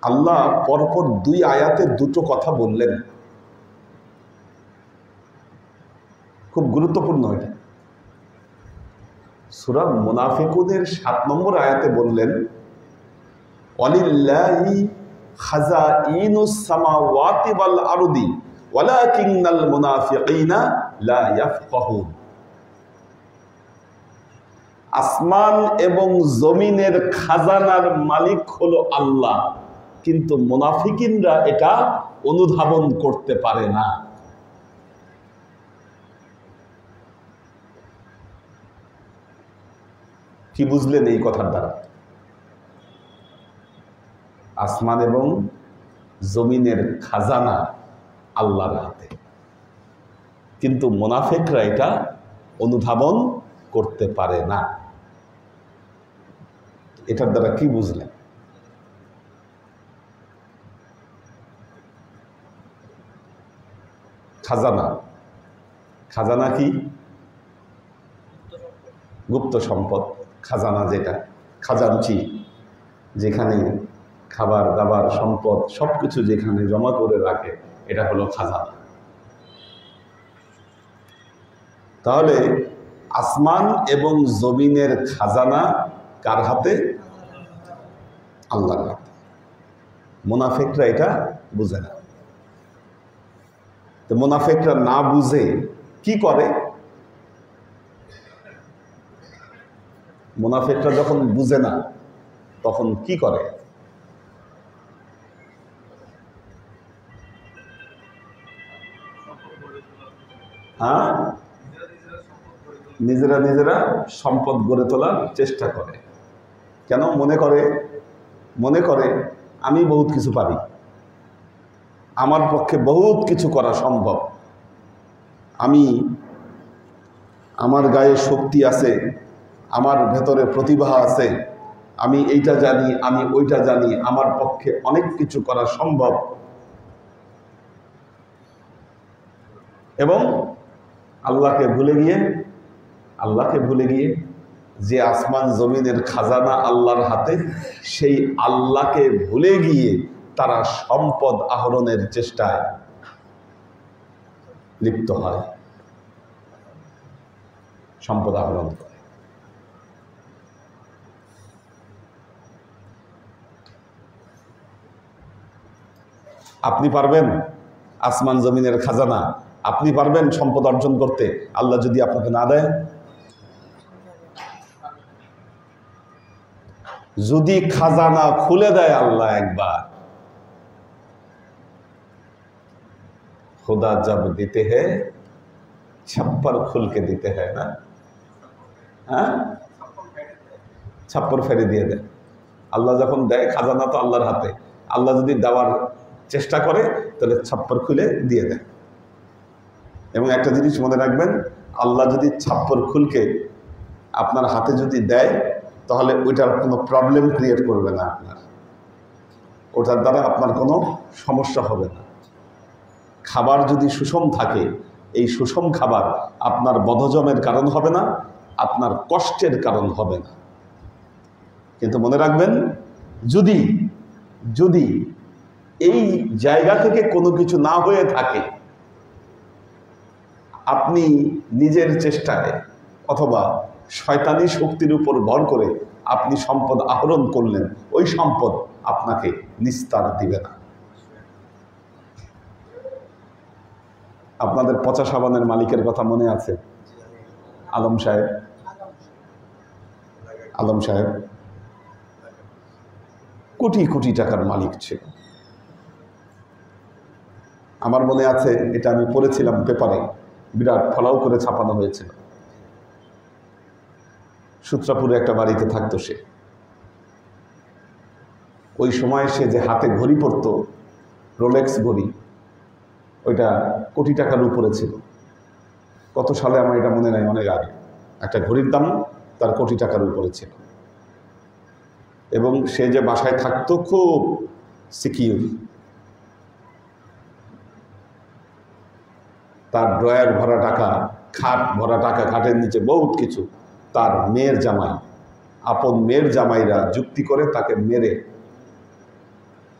আল্লাহ পরপর দুই আয়াতে দুটো কথা বললেন, খুব গুরুত্বপূর্ণ। এটা সূরা মুনাফিকুনের 7 নম্বর আয়াতে বললেন, ওয়ালিল্লাহি খাযাইনুস সামাওয়াতি ওয়াল আরদি ওয়ালাকিন্নাল মুনাফিকিনা লা ইয়াফকাহুন। আসমান এবং জমিনের খাজানার মালিক হলো আল্লাহ, কিন্তু মুনাফিকিনরা এটা অনুধাবন করতে পারে না। কি বুঝলেন এই কথার দ্বারা? আসমান এবং জমিনের খাজানা আল্লাহর হাতে, কিন্তু মুনাফিকরা এটা অনুধাবন করতে পারে না। এটার দ্বারা কি বুঝলেন? খাজানা, খাজানা কি? গুপ্ত সম্পদ। খাজানা যেটা, খাজানচি, যেখানে খাবার দাবার সম্পদ সবকিছু যেখানে জমা করে রাখে, এটা হলো খাজানা। তাহলে আসমান এবং জমিনের খাজানা কার হাতে? আল্লাহর হাতে। মুনাফিকরা এটা বুঝে না। তো মুনাফিকরা না বুঝে কি করে? মুনাফিকরা যখন বুঝে না তখন কি করে? হ্যাঁ, নিজেরা নিজেরা সম্পদ গড়ে তোলার চেষ্টা করে। কেন? মনে করে আমি বহুত কিছু পারি, আমার পক্ষে বহুত কিছু করা সম্ভব, আমার গায়ে শক্তি আছে, আমার ভেতরে প্রতিভা আছে, আমি এইটা জানি, আমি ওইটা জানি, আমার পক্ষে অনেক কিছু করা সম্ভব। এবং আল্লাহকে ভুলে গিয়ে যে আসমান জমিনের খাজানা আল্লাহর হাতে, সেই আল্লাহকে ভুলে গিয়ে তারা সম্পদ আহরণের চেষ্টায় লিপ্ত হয়, সম্পদ আহরণ করে। আপনি পারবেন আসমান জমিনের খাজানা? আপনি পারবেন সম্পদ অর্জন করতে আল্লাহ যদি আপনাকে না দেয়? যদি খাজানা খুলে দেয় আল্লাহ একবার, खुदा जब देते हैं छप्पर खुल के देते हैं ना, हाँ, छप्पर फेरे দিয়ে দেয় আল্লাহ। যখন দেয় খাজানা তো আল্লাহর হাতে, আল্লাহ যদি দেওয়ার চেষ্টা করে তাহলে ছাপ্পর খুলে দিয়ে দেয়। এবং একটা জিনিস মনে রাখবেন, আল্লাহ যদি ছাপ্পর খুলকে আপনার হাতে যদি দেয়, তাহলে ওইটার কোনো প্রবলেম ক্রিয়েট করবে না আপনার, ওটার দ্বারা আপনার কোনো সমস্যা হবে না। খাবার যদি সুষম থাকে, এই সুষম খাবার আপনার বদহজমের কারণ হবে না, আপনার কষ্টের কারণ হবে না। কিন্তু মনে রাখবেন, যদি এই জায়গা থেকে কোনো কিছু না হয়ে থাকে, আপনি নিজের চেষ্টায় অথবা শয়তানি শক্তির উপর ভর করে আপনি সম্পদ আহরণ করলেন, ওই সম্পদ আপনাকে নিস্তার দিবে না। আপনাদের পচা সাবানের মালিকের কথা মনে আছে? আলম সাহেব কোটি কোটি টাকার মালিক ছিল। আমার মনে আছে, এটা আমি পড়েছিলাম পেপারে, বিরাট ফলাও করে ছাপানো হয়েছিল। সূত্রাপুরে একটা বাড়িতে থাকতো সে। ওই সময় সে যে হাতে ঘড়ি পরতো, রোলেক্স ঘড়ি, ওইটা কোটি টাকার উপরে ছিল। কত সালে আমার এটা মনে নাই, অনেক আগে। একটা ঘড়ির দাম তার কোটি টাকার উপরে ছিল। এবং সে যে বাসায় থাকতো খুব সিকিউর, তার ড্রয়ার ভরা টাকা, খাট ভরা টাকা, খাটের নিচে বহুত কিছু। তার মেয়ের জামাই, আপন মেয়ের জামাইরা যুক্তি করে তাকে মেরে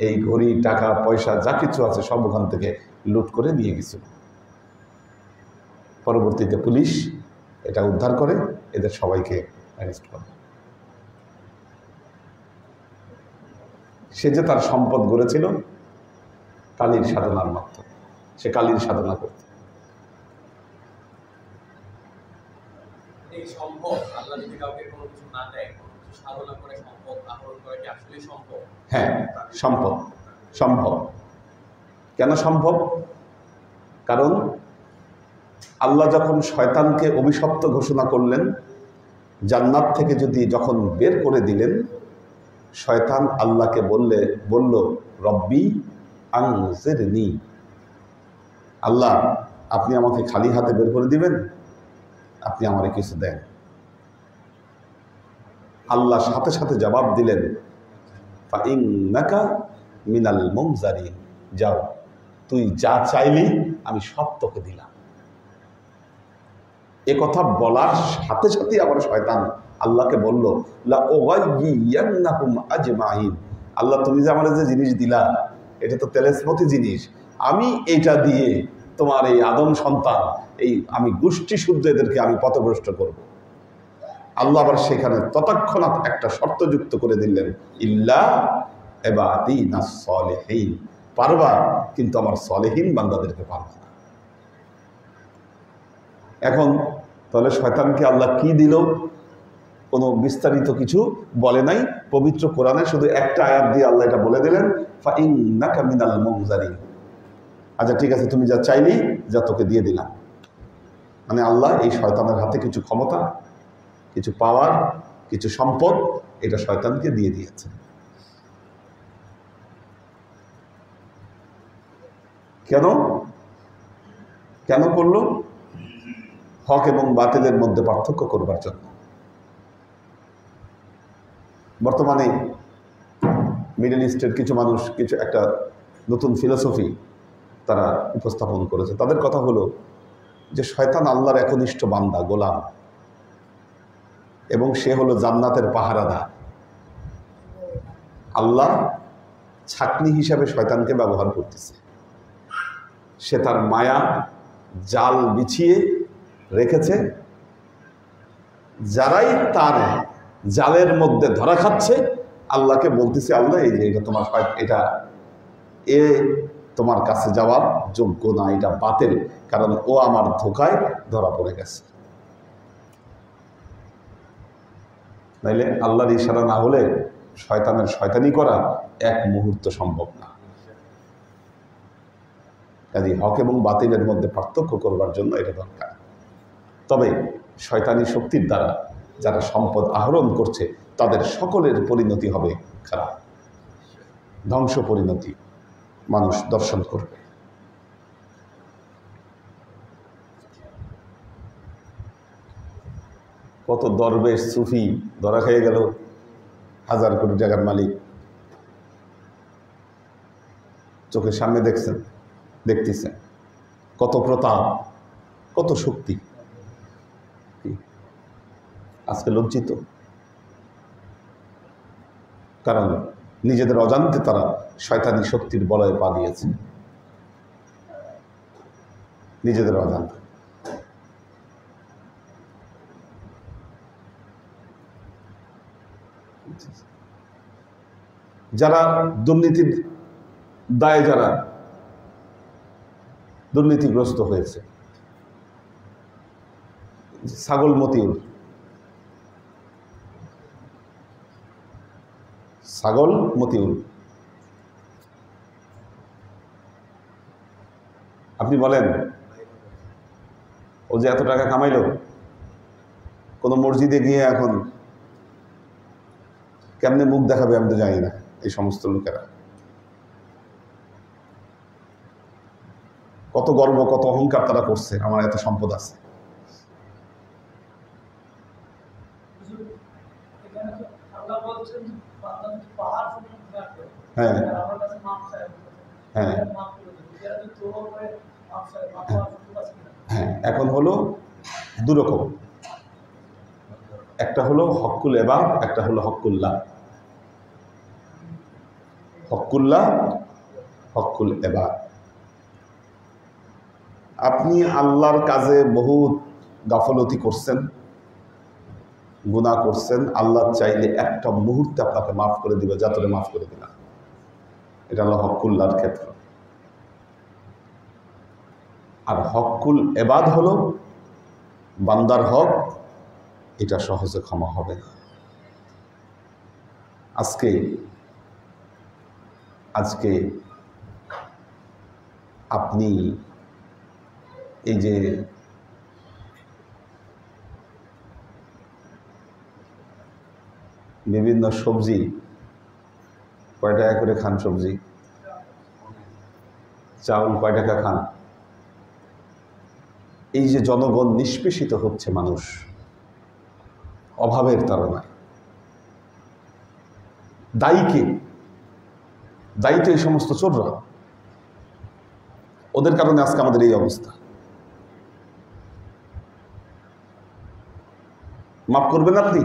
এই ঘড়ি, টাকা পয়সা যা কিছু আছে সব ওখান থেকে লুট করে নিয়ে গেছিল। পরবর্তীতে পুলিশ এটা উদ্ধার করে এদের সবাইকে অ্যারেস্ট করে। সে যে তার সম্পদ গড়েছিল কালীর সাধনার মাধ্যমে, সে কালীর সাধনা করত। এই সম্ভব আল্লাহ যদি কাউকে কোনো কিছু না দেয়, কোনো কিছু সাধনা করে সম্পদ আহরণ করে কি আসলে সম্ভব? হ্যাঁ, সম্ভব। সম্ভব কেন সম্ভব? কারণ আল্লাহ যখন শয়তানকে অভিশপ্ত ঘোষণা করলেন, জান্নাত থেকে যখন বের করে দিলেন, শয়তান আল্লাহকে বলল রব্বি আনজিরনি, আল্লাহ আপনি আমাকে খালি হাতে বের করে দিবেন, আপনি আমারে কিছু দেন। আল্লাহ সাথে সাথে জবাব দিলেন ফাইন্নাকা মিনাল মুনজারিন, যাও তুই যা চাইলি আমি সব তোকে দিলাম। এ কথা বলার সাথে সাথে আবার শয়তান আল্লাহকে বলল লা উগাইয়িয়ান্নাহুম আজমাইন, আল্লাহ তুমি যে আমার যে জিনিস দিলা এটা তো তেলেসমতি জিনিস, আমি এটা দিয়ে তোমার এই আদম সন্তান, এই আমি গোষ্ঠী শুদ্ধ এদেরকে আমি পথভ্রষ্ট করব। আল্লাহ আবার সেখানে তৎক্ষণাৎ একটা শর্ত যুক্ত করে দিলেন, ইল্লা ইবাদিনাস সালিহিন, পারবা কিন্তু আমার সলেহীন বান্দাদেরকে পারবা না। এখন তাহলে শয়তানকে আল্লাহ কি দিল? কোনো বিস্তারিত কিছু বলে নাই। পবিত্র কোরআনে শুধু একটা আয়াত দিয়ে আল্লাহ এটা বলে দিলেন, ফাইন্নাকা মিনাল মুনজারিন। আচ্ছা ঠিক আছে, তুমি যা চাইলি যা তোকে দিয়ে দিলাম। মানে আল্লাহ এই শয়তানের হাতে কিছু ক্ষমতা, কিছু পাওয়ার, কিছু সম্পদ এটা শয়তানকে দিয়ে দিয়েছে। কেন কেন করলো? হক এবং বাতিলের মধ্যে পার্থক্য করবার জন্য। বর্তমানে মিডল ইস্টের কিছু মানুষ কিছু একটা নতুন ফিলোসফি তারা উপস্থাপন করেছে। তাদের কথা হলো যে শয়তান আল্লাহর একনিষ্ঠ বান্দা, গোলাম, এবং সে হলো জান্নাতের পাহারাদার। আল্লাহ ছাকনি হিসাবে শয়তানকে ব্যবহার করতেছে। সে তার মায়া জাল বিছিয়ে রেখেছে, যারাই তার জালের মধ্যে ধরা খাচ্ছে আল্লাহকে বলতেছে, আল্লাহ এই যে এটা তোমার, এটা তোমার কাছে যাওয়ার যোগ্য না, এটা বাতিল, কারণ ও আমার ধোকায় ধরা পড়ে গেছে। নাইলে আল্লাহর ইশারা না হলে শয়তানের শয়তানি করা এক মুহূর্ত সম্ভব না। কাজে হক এবং বাতিলের মধ্যে পার্থক্য করবার জন্য এটা দরকার। তবে শয়তানি শক্তির দ্বারা যারা সম্পদ আহরণ করছে তাদের সকলের পরিণতি হবে খারাপ, ধ্বংস পরিণতি মানুষ দর্শন করবে। কত দরবেশ সুফি ধরা খেয়ে গেল, 1000 কোটি টাকার মালিক, চোখের সামনে দেখতেছেন কত প্রতাপ, কত শক্তি, আজকে লজ্জিত। কারণ নিজেদের অজান্তে তারা শয়তানি শক্তির বলয়ে পা দিয়েছে, নিজেদের অজান্তে। যারা দুর্নীতির দায়ে যারা দুর্নীতিগ্রস্ত হয়েছে, ছাগল মতিউর, আপনি বলেন ও যে এত টাকা কামাইলো, কোনো মসজিদে গিয়ে এখন কেমনে মুখ দেখাবে আমি তো জানি না। এই সমস্ত লোকেরা কত গর্ব, কত অহংকার তারা করছে, আমার এত সম্পদ আছে। হ্যাঁ হ্যাঁ হ্যাঁ, এখন হলো দুরকম, একটা হলো হক্কুল এবাদ, একটা হলো হক্কুল্লাহ। হকুল্লাহ, হকুল এবাদ। আপনি আল্লাহর কাজে বহুত গাফলতি করছেন, গুনাহ করছেন, আল্লাহ চাইলে একটা মুহূর্তে আপনাকে মাফ করে দিবে, যা তোরে মাফ করে দিলাম। এটা হলো হকুল্লাহর ক্ষেত্র। আর হকুল এবাদ হলো বান্দার হক, এটা সহজে ক্ষমা হবে না। আজকে আপনি এই যে বিভিন্ন সবজি, কয় টাকা করে খান সবজি, চাউল কয় টাকা খান, এই যে জনগণ নিষ্পেষিত হচ্ছে, মানুষ অভাবের তাড়নায়, দায়ী কে? দায়ী তো এই সমস্ত চোররা। ওদের কারণে আজকে আমাদের এই অবস্থা। মাফ করবেন আপনি?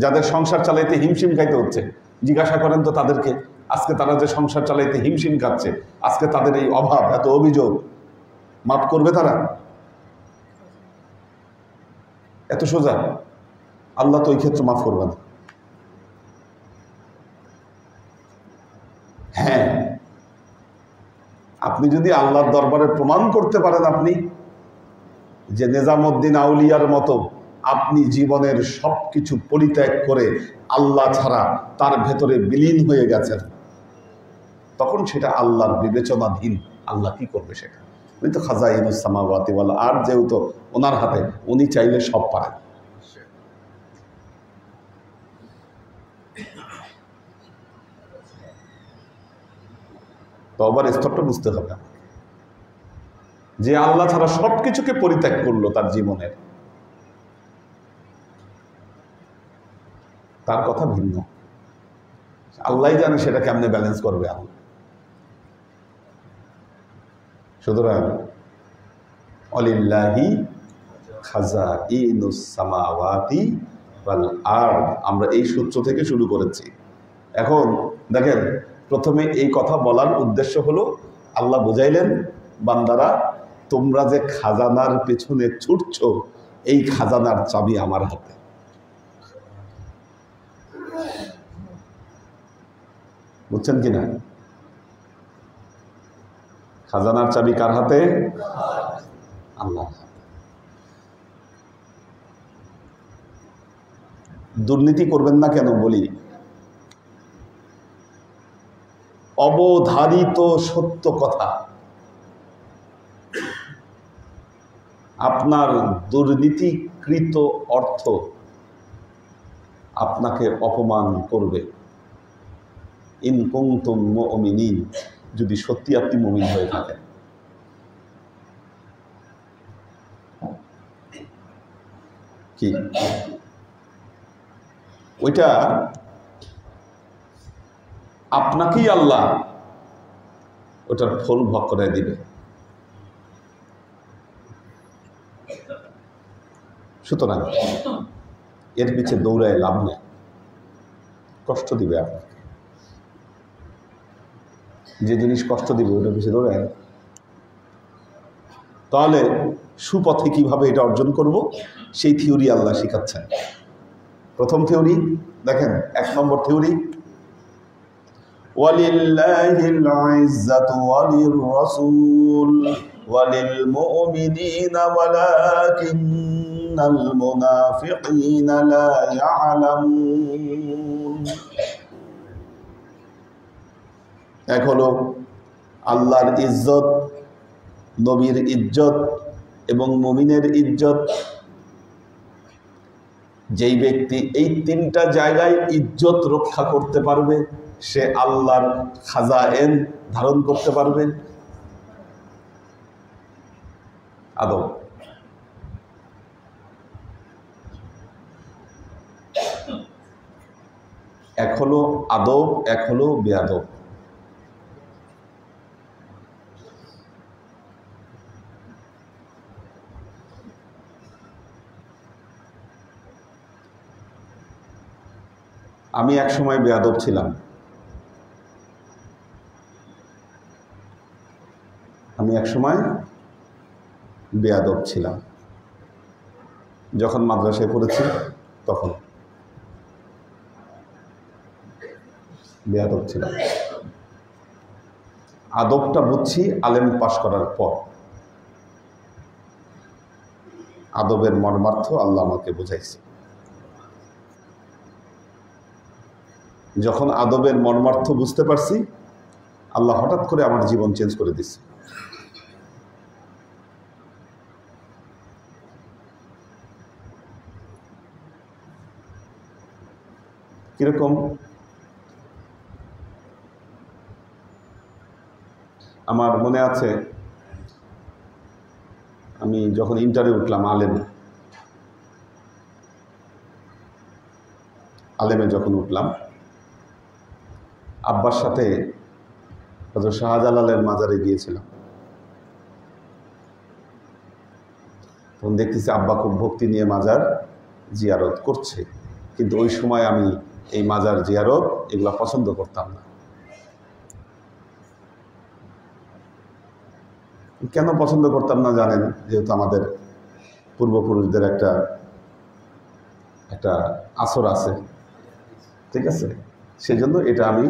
যাদের সংসার চালাইতে হিমশিম খাইতে হচ্ছে, জিজ্ঞাসা করেন তো তাদেরকে, আজকে তারা যে সংসার চালাইতে হিমশিম খাচ্ছে, আজকে তাদের এই অভাব, এত অভিযোগ, মাফ করবে তারা? এত সোজা? আল্লাহ তো ওই ক্ষেত্রে মাফ করবে না। হ্যাঁ, আপনি যদি আল্লাহর দরবারে প্রমাণ করতে পারেন আপনি যে নিজামুদ্দিন আউলিয়ার মতো আপনি জীবনের সবকিছু পরিত্যাগ করে আল্লাহ ছাড়া তার ভেতরে বিলীন হয়ে গেছেন, তখন সেটা আল্লাহর বিবেচনাধীন। আল্লাহ কি করবে সেটা? উনি তো খাজাইনুস সামাওয়াতি ওয়াল আরদ, যেহেতু ওনার হাতে, উনি চাইলে সব পারেন। তওবার স্তরটা বুঝতে হবে যে আল্লাহ ছাড়া সবকিছুকে পরিত্যাগ করলো তার জীবনের, তার কথা ভিন্ন। আল্লাহ জানে সেটা কেমনে ব্যালেন্স করবে আল্লাহ। সুতরাং অলিল্লাহি খাজাইনুস সামাওয়াতি ওয়াল আরদ, আমরা এই সূত্র থেকে শুরু করেছি। এখন দেখেন, প্রথমে এই কথা বলার উদ্দেশ্য হলো আল্লাহ বুঝাইলেন, বান্দারা তোমরা যে খাজানার পেছনে ছুটছো, এই খাজানার চাবি আমার হাতে। বুঝছেন কিনা? খাজানার চাবি কার হাতে? আল্লাহ। দুর্নীতি করবেন না কেন বলি? অবধারিত সত্য কথা, আপনার দুর্নীতিকৃত অর্থ আপনাকে অপমান করবে। ইন কুনতুম মুমিনিন, যদি সত্যি আপনি মুমিন হয়ে থাকেন। কি ওইটা আপনাকেই আল্লাহ ওটার ফল ভোগ করে দিবে। সুতরাং এর পিছে দৌড়ায় লাভ নেই, কষ্ট দিবে আপনাকে। যে জিনিস কষ্ট দিবে ওটার পিছে দৌড়ায়। তাহলে সুপথে কিভাবে এটা অর্জন করব, সেই থিওরি আল্লাহ শিখাচ্ছেন। প্রথম থিওরি দেখেন, 1 নম্বর থিওরি, ওয়ালিল্লাহিল ইজ্জাতু ওয়ালির রাসূল ওয়ালিল মুমিনিনা ওয়ালাকিন্নাল মুনাফিকিনা লা ইয়ালামুন। এক হলো আল্লাহর ইজ্জত, নবীর ইজ্জত এবং মুমিনের ইজ্জত। যেই ব্যক্তি এই 3টা জায়গায় ইজ্জত রক্ষা করতে পারবে, সে আল্লাহর খাজায়েন ধারণ করতে পারবে। আদব, এক হলো আদব, এক হলো বেয়াদব। আমি এক সময় বেয়াদব ছিলাম। আমি এক সময় বেয়াদব ছিলাম, যখন মাদ্রাসায় পড়েছি তখন বেয়াদব ছিলাম। আদবটা বুঝছি আলেম পাশ করার পর। আদবের মর্মার্থ আল্লাহ আমাকে বোঝাইছে। যখন আদবের মর্মার্থ বুঝতে পারছি, আল্লাহ হঠাৎ করে আমার জীবন চেঞ্জ করে দিচ্ছে। কিরকম? আমার মনে আছে, আমি যখন ইন্টারে উঠলাম, আলেমে যখন উঠলাম, আব্বার সাথে হযরত শাহজালালের মাজারে গিয়েছিলাম। তখন দেখতেছি আব্বা খুব ভক্তি নিয়ে মাজার জিয়ারত করছে, কিন্তু ওই সময় আমি এই মাজার জিয়ারত এগুলা পছন্দ করতাম না। কেন পছন্দ করতাম না জানেন? যেহেতু আমাদের পূর্বপুরুষদের একটা আসর আছে, ঠিক আছে, সেই জন্য এটা আমি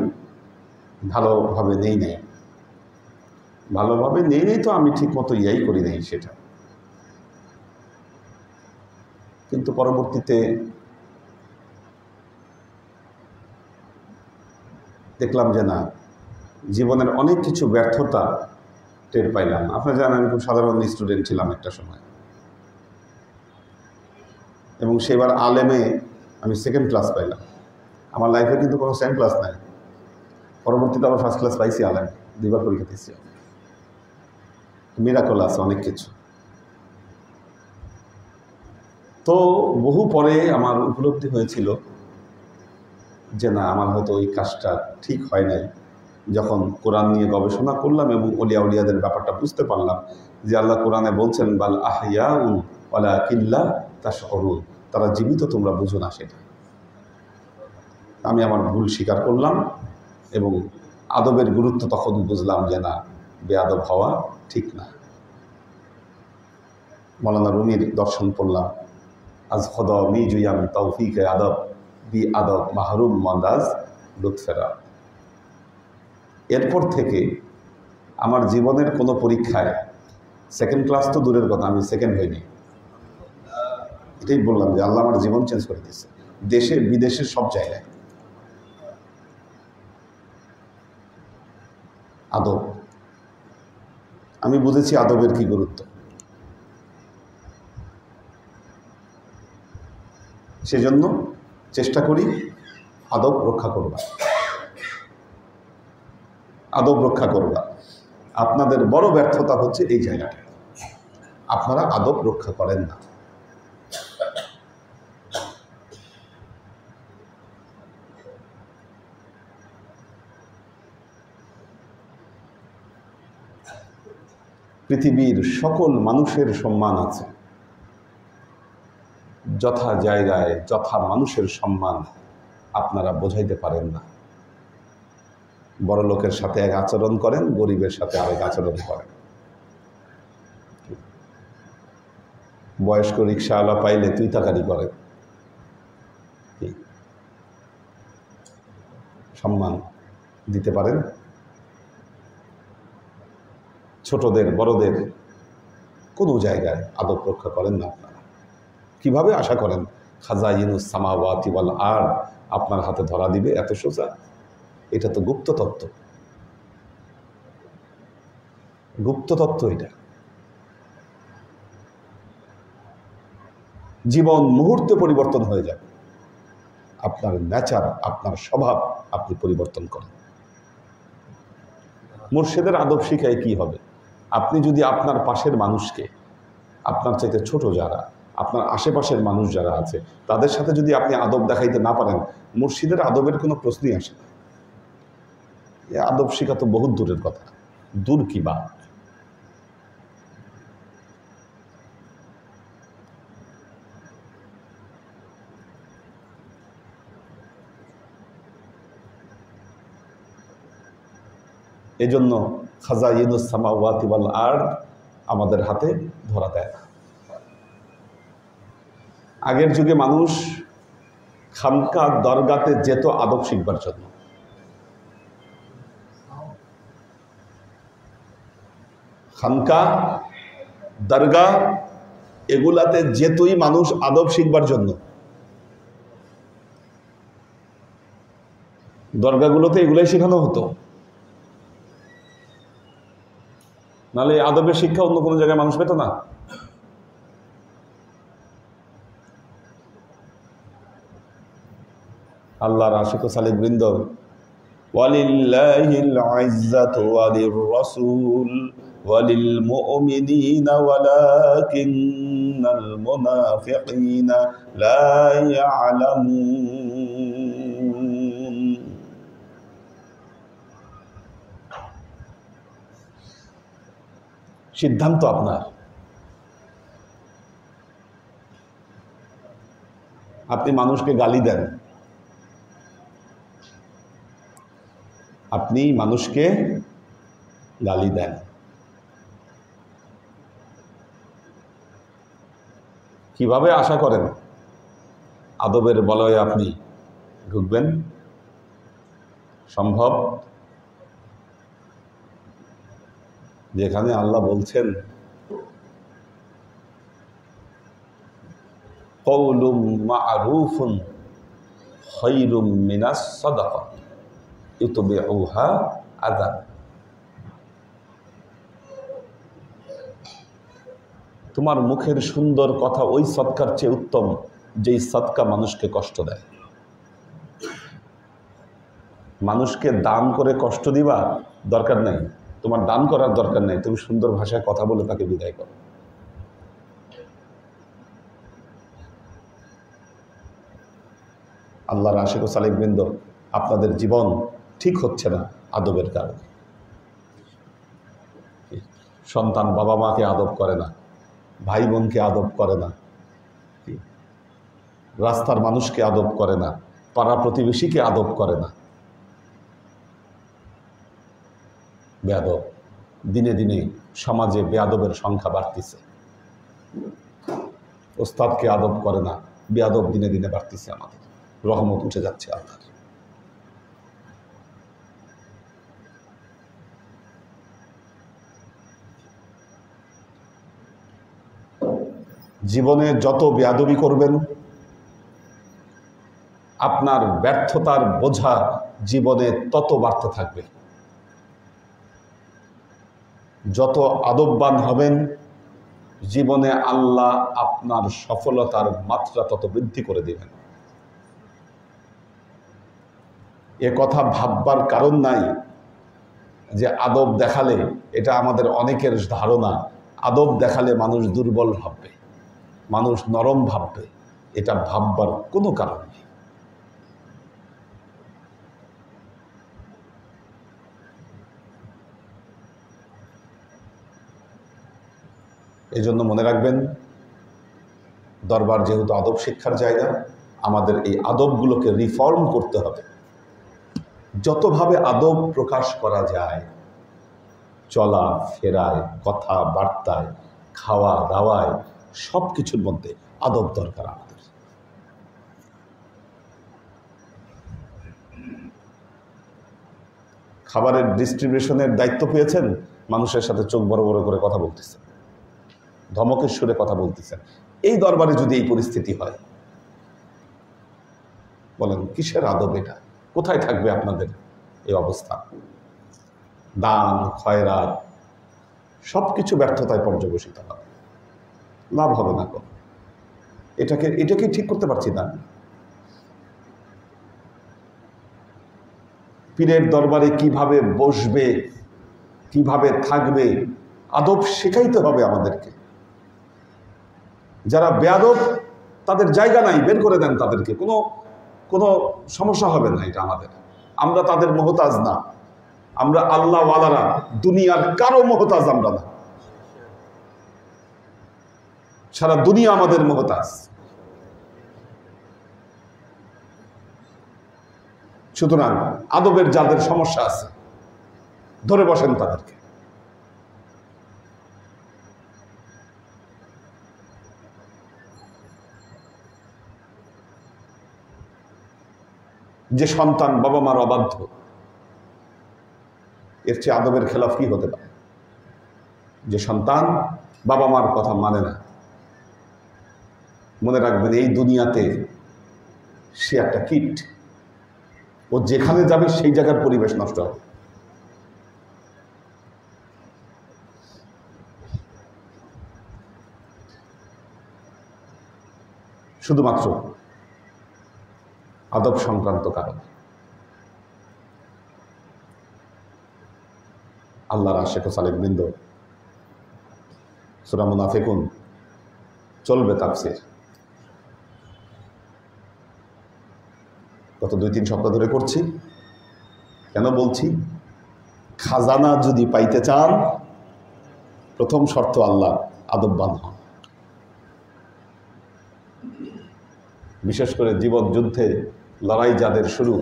ভালোভাবে নেই তো আমি ঠিক মতো ইয়াই করি নাই সেটা। কিন্তু পরবর্তীতে দেখলাম যে না, জীবনের অনেক কিছু ব্যর্থতা টের পাইলাম। আপনারা জানেন আমি খুব সাধারণ স্টুডেন্ট ছিলাম একটা সময়, এবং সেবার আলেমে আমি সেকেন্ড ক্লাস পাইলাম। আমার লাইফে কিন্তু কোনো সেকেন্ড ক্লাস নাই। পরবর্তীতে আবার ফার্স্ট ক্লাস পাইছি আলেমে, 2 বার পরীক্ষা দিয়েছি। মিরাকল আছে অনেক কিছু। তো বহু পরে আমার উপলব্ধি হয়েছিল যে না, আমার হয়তো ওই কাজটা ঠিক হয় নাই। যখন কোরআন নিয়ে গবেষণা করলাম এবং ওলিয়া উলিয়াদের ব্যাপারটা বুঝতে পারলাম যে আল্লাহ কোরআনে বলছেন বাল আহইয়াউন ওয়ালাকিল্লা তাশউরুন, তারা জীবিত, তোমরা বুঝো না সেটা। আমি আমার ভুল স্বীকার করলাম এবং আদবের গুরুত্ব তখন বুঝলাম যে না, বেয়াদব হওয়া ঠিক না। মৌলানা রুমির দর্শন পড়লাম, আজ খোদা মি জুয়াম তৌফিকে আদব বি আদব মাহরুম মন্দাজ লুৎফেরা। এরপর থেকে আমার জীবনের কোনো পরীক্ষায় সেকেন্ড ক্লাস তো দূরের কথা, আমি সেকেন্ড হইনি। এটাই বললাম যে আল্লাহ আমার জীবন চেঞ্জ করে দিয়েছে, দেশে বিদেশে সব জায়গায়। আদব, আমি বুঝেছি আদবের কি গুরুত্ব। সেজন্য চেষ্টা করি আদব রক্ষা করবা। আদব রক্ষা করবা। আপনাদের বড় ব্যর্থতা হচ্ছে এই জায়গাটা, আপনারা আদব রক্ষা করেন না। পৃথিবীর সকল মানুষের সম্মান আছে, যথা জায়গায় যথা মানুষের সম্মান আপনারা বোঝাইতে পারেন না। বড় লোকের সাথে এক আচরণ করেন, গরিবের সাথে আরেক আচরণ করেন। বয়স্ক রিক্সাওয়ালা পাইলে তুই তাকারি করেন, সম্মান দিতে পারেন? ছোটদের বড়দের কোনো জায়গায় আদব রক্ষা করেন না আপনারা। কিভাবে আশা করেন খাজাইনুস সামাওয়াতি ওয়াল আরদ আপনার হাতে ধরা দিবে? এত সোজা? এটা তো গুপ্ত তত্ত্ব, গুপ্ত তত্ত্ব। এটা জীবন মুহূর্তে পরিবর্তন হয়ে যাবে। আপনার নেচার, আপনার স্বভাব আপনি পরিবর্তন করেন। মুর্শিদের আদব শিখায় কি হবে? আপনি যদি আপনার পাশের মানুষকে, আপনার চাইতে ছোট যারা, আপনার আশেপাশের মানুষ যারা আছে, তাদের সাথে যদি আপনি আদব দেখাইতে না পারেন, মুর্শিদের আদবের কোনো প্রশ্নই আসে না। এ আদব শিখা তো বহুত দূরের কথা, দূর কি বা। এজন্য খাজাইনুস সামাওয়াতি ওয়াল আরদ আমাদের হাতে ধরা দেয় না। আগের যুগে মানুষ খানকা দরগাতে যেত আদব শিখবার জন্য। খানকা দরগা এগুলাতে যেতই মানুষ আদব শিখবার জন্য। দরগাগুলোতে এগুলাই শেখানো হতো, নাহলে আদবের শিক্ষা অন্য কোনো জায়গায় মানুষ পেত না। আল্লাহর আশিক ও সালিক বৃন্দ, ওয়ালিল্লাহিল ইজ্জাতু ওয়ালির রাসূল ওয়ালিল মুমিনিনা ওয়ালাকিন্নাল মুনাফিকিনা লা ইয়ালামুন। সিদ্ধান্ত আপনার। আপনি মানুষকে গালি দেন, আপনি মানুষকে গালি দেন, কিভাবে আশা করেন আদবের বলয়ে আপনি ঢুকবেন? সম্ভব? যেখানে আল্লাহ বলছেন কওলুম মা'রুফুন খায়রুম মিনাস সাদাকা ইউতবিউহা আযান। তোমার মুখের সুন্দর কথা ওই সদকার চেয়ে উত্তম যেই সদকা মানুষকে কষ্ট দেয়। মানুষকে দান করে কষ্ট দিবা দরকার নাই, তোমার দান করার দরকার নাই, তুমি সুন্দর ভাষায় কথা বলে তাকে বিদায় করো। আল্লাহর আশিক ও সালিক বৃন্দ, আপনাদের জীবন ঠিক হচ্ছে না আদবের কারণে। সন্তান বাবা মাকে আদব করে না, ভাই বোনকে আদব করে না, রাস্তার মানুষকে আদব করে না, পাড়া প্রতিবেশীকে আদব করে না। বেয়াদব, দিনে দিনে সমাজে বেয়াদবের সংখ্যা বাড়তিছে। ওস্তাদকে আদব করে না, বেয়াদব দিনে দিনে বাড়তিছে। আমাদের রহমত উঠে যাচ্ছে আল্লাহর। জীবনে যত বেয়াদবি করবেন আপনার ব্যর্থতার বোঝা জীবনে তত বাড়তে থাকবে। যত আদববান হবেন জীবনে আল্লাহ আপনার সফলতার মাত্রা তত বৃদ্ধি করে দিবেন। এ কথা ভাববার কারণ নাই যে আদব দেখালে, এটা আমাদের অনেকের ধারণা, আদব দেখালে মানুষ দুর্বল ভাববে, মানুষ নরম ভাববে। এটা ভাববার কোনো কারণ নেই। এই জন্য মনে রাখবেন, দরবার যেহেতু আদব শিক্ষার জায়গা, আমাদের এই আদবগুলোকে রিফর্ম করতে হবে। যতভাবে আদব প্রকাশ করা যায়, চলা ফেরায়, কথা বার্তায়, খাওয়া দাওয়ায়, সব কিছুর মধ্যে আদব দরকার আমাদের। খাবারের ডিস্ট্রিবিউশনের দায়িত্ব পেয়েছেন, মানুষের সাথে চোখ বড় বড় করে কথা বলতেছেন, ধমকের সুরে কথা বলতেছেন। এই দরবারে যদি এই পরিস্থিতি হয়, বলেন কিসের আদব এটা? কোথায় থাকবে আপনাদের এই অবস্থা? দান খয়রাত সবকিছু ব্যর্থতায় পর্যবসিত হবে, লাভ হবে না। এটাকে ঠিক করতে পারছি না। পীরের দরবারে কিভাবে বসবে, কিভাবে থাকবে, আদব শেখাইতে হবে আমাদেরকে। যারা বেয়াদব তাদের জায়গা নাই, বের করে দেন তাদেরকে, কোনো সমস্যা হবে না। এটা আমাদের, আমরা তাদের মোহতাজ না, আমরা আল্লাহ ওয়ালারা, দুনিয়ার কারো মোহতাজ আমরা না। সারা দুনিয়া আমাদের মোহতাজ। সুতরাং আদবের যাদের সমস্যা আছে ধরে বসেন তাদেরকে। যে সন্তান বাবা মার অবাধ্য, এর চেয়ে আদবের খেলাফ কি হতে পারে? যে সন্তান বাবা মার কথা মানে না, মনে রাখবেন এই দুনিয়াতে সে একটা কীট। ও যেখানে যাবে সেই জায়গার পরিবেশ নষ্ট হবে। শুধুমাত্র আদব সংক্রান্ত কারণ। আল্লাহর আশিক ও সালেক বৃন্দ, সূরা মুনাফিকুন চলবে তাফসীর, গত 2-3 সপ্তাহ ধরে করছি। কেন বলছি? খাজানা যদি পাইতে চান, প্রথম শর্ত আল্লাহ আদববান হন। বিশেষ করে জীবন যুদ্ধে লড়াই যাদের শুরু,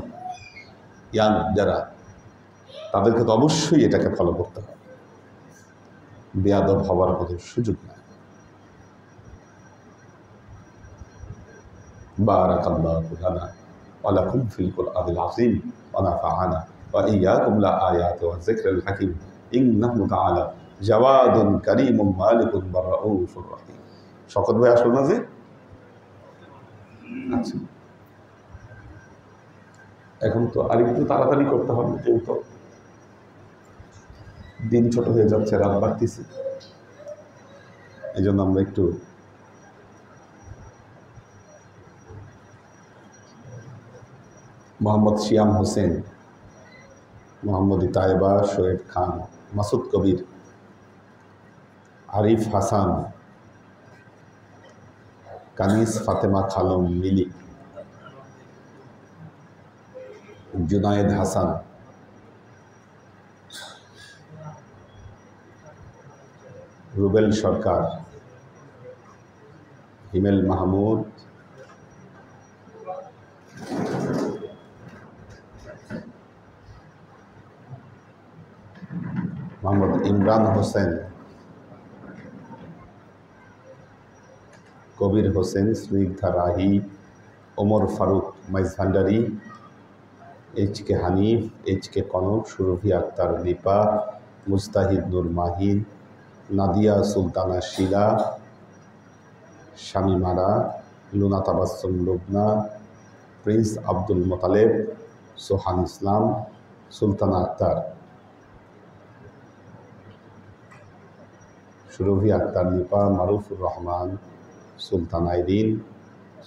ইয়াং যারা, তাদেরকে তো অবশ্যই এটাকে ফলো করতে হবে। বেয়াদব হওয়ার কোনো সুযোগ নাই। বারাকাল্লাহু লানা ওয়া লাকুম ফিল কুরআনিল আযীম ওয়া নাফা'ানা ওয়া ইয়্যাকুম লা আয়াতি ওয়া যিকরিল হাকীম ইন্নাহু তাআলা জাওয়াদুন কারীমুন মালিকুন রাউফুর রহিম। শকত ভাই আসলো না যে? আচ্ছা, এখন তো আরেকটু তাড়াতাড়ি করতে হবে, যেহেতু দিন ছোট হয়ে যাচ্ছে, রাত বাড়তেছে। এই জন্য আমরা একটু মোহাম্মদ শিয়াম হোসেন, মোহাম্মদ তায়েবা, শোয়েব খান, মাসুদ কবির, আরিফ হাসান, কানিস ফাতেমা খালম মিলি, জুনায়েদ হাসান, রুবেল সরকার, হিমেল মাহমুদ, মোহাম্মদ ইমরান হোসেন, কবির হোসেন, স্নিগ্ধা রাহি, ওমর ফারুক মাইজভান্ডারি, এইচ.কে হানিফ, এইচ.কে কনক, সুরভি আক্তার দীপা, মুস্তাহিদ নূর মাহিন, নাদিয়া সুলতানা শিলা, শামিমারা, লুনা তাবাসসুম লুবনা, প্রিন্স আব্দুল মোতালেব, সোহান ইসলাম, সুলতানা আক্তার, সুরভি আক্তার নিপা, মারুফুর রহমান, সুলতান আইরিন,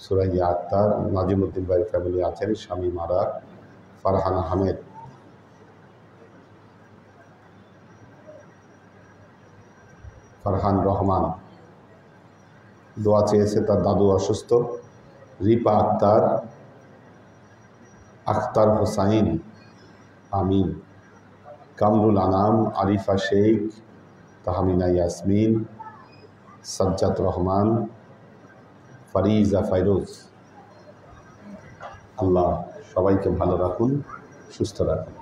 সুরাইয়া আক্তার, নাজিমুদ্দিন ভাই ফ্যামিলি আছেন, শামিমারা, ফারহান আহমেদ, ফারহান রহমান। দোয়া চেয়েছে, তার দাদু অসুস্থ। রিপা আক্তার, আখতার হোসাইন, আমিন, কামরুল আনাম, আরিফা শেখ, তাহমিনা ইয়াসমিন, সাজ্জাদ রহমান, ফারিজা ফাইরোজ। আল্লাহ সবাইকে ভালো রাখুন, সুস্থ রাখুন।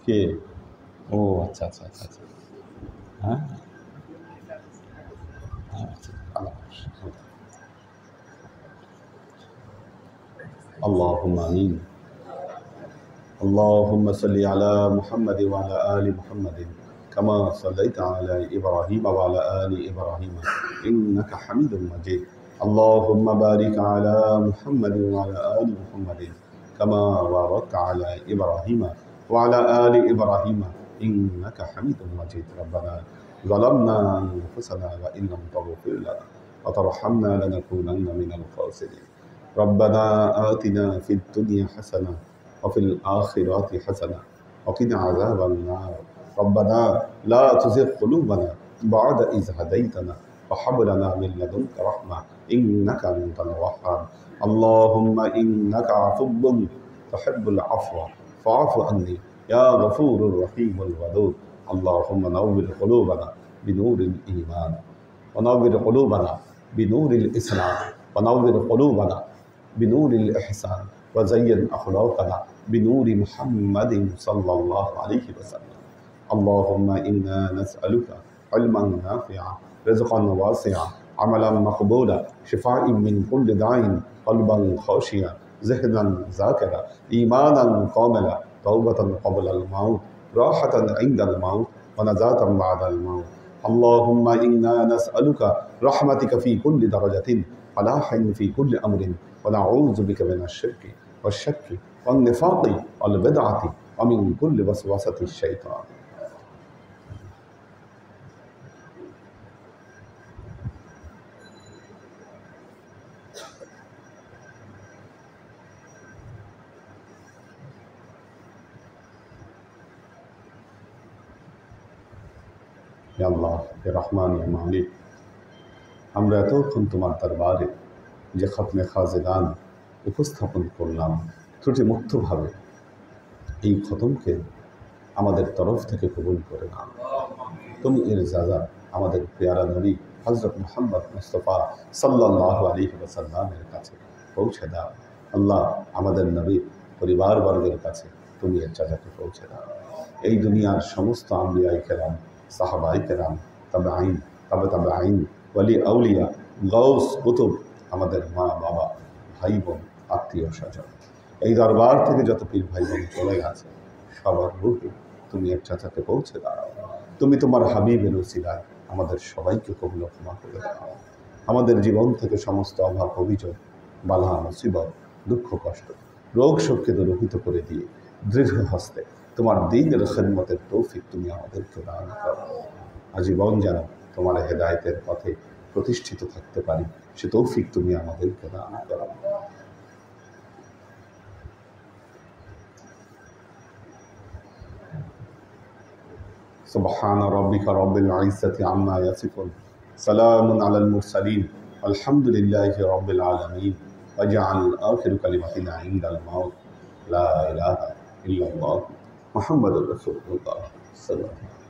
কে? ও আচ্ছা আচ্ছা আচ্ছা আচ্ছা, হ্যাঁ, اللهم آمين. اللهم صل على محمد وعلى آل محمد كما صليت على إبراهيم وعلى آل إبراهيم إنك حميد مجيد. اللهم بارك على محمد وعلى آل محمد كما باركت على إبراهيم وعلى آل إبراهيم إنك حميد مجيد. ربنا ظلمنا أنفسنا وإن لم تغفر لنا وترحمنا لنكونن من الخاسرين. ربنا آتنا في الدنيا حسنة وفي الآخرة حسنة وقنا عذاب النار. ربنا لا تزغ قلوبنا بعد إذ هديتنا وهب لنا من لدنك رحمة إنك أنت الوهاب. اللهم إنك عفو تحب العفو فاعف عني يا غفور الرحيم الودود. اللهم نور قلوبنا بنور الإيمان ونور قلوبنا بنور الإسلام ونور قلوبنا بنور الإحسان وزين أخلاقنا بنور محمد صلى الله عليه وسلم اللهم إنا نسألك علما نافعا رزقا واسعا عملا مقبولا شفاء من كل داء قلبا خاشعا ذهنا ذاكرا إيمانا كاملا توبة قبل الموت راحة عند الموت ونجاة بعد الموت اللهم إنا نسألك رحمتك في كل درجة فلاحا في كل أمر ونعوذ بك من الشرك والشك والنفاق والبدعة ومن كل وسوسة الشيطان ইয়া আল্লাহ হে রহমান ইয়া মালিক, আমরা এতক্ষণ তোমার দরবারে যে খতমে খাজেদান উপস্থাপন করলাম ত্রুটি মুক্তভাবে, এই খতমকে আমাদের তরফ থেকে কবুল করে নাও। তুমি এর যাজা আমাদের পেয়ারা নবী হযরত মুহাম্মদ মুস্তাফা সাল্লাল্লাহু আলাইহি ওয়াসাল্লামের কাছে পৌঁছে দাও। আল্লাহ, আমাদের নবী পরিবারবর্গের কাছে তুমি এর যাজাকে পৌঁছে দাও। এই দুনিয়ার সমস্ত আম্বিয়ায়ে কেরাম, সাহাবায়ে কেরাম, তাবেঈন, তাবেঈন, ওয়ালি আউলিয়া, গাউস, কুতুব, আমাদের মা বাবা, ভাই বোন, আত্মীয় স্বজন, এই দরবার থেকে যত পীর ভাই বোন চলে গেছে সবার রূহে তুমি এক চাচাকে পৌঁছে দাও। তুমি তোমার হাবিবের ওসিলায় আমাদের সবাইকে কবুল ও ক্ষমা করে দাও। আমাদের জীবন থেকে সমস্ত অভাব, অভিযোগ, বালা মুসিবত, দুঃখ কষ্ট, রোগ শোককে দূরীভূত করে দিয়ে দৃঢ় হস্তে তোমার দ্বীনের খিদমতের তৌফিক তুমি আমাদেরকে দান করো। আজীবন যেন তোমার হেদায়েতের পথে প্রতিষ্ঠিত থাকতে পারি সে তৌফিক তুমি আমাদেরকে দান করো। سبحان ربك رب العزة عما يصفون سلام على المرسلين الحمد لله رب العالمين واجعل آخر كلمتنا عند الموت لا إله إلا الله محمد رسول الله صلى الله عليه وسلم.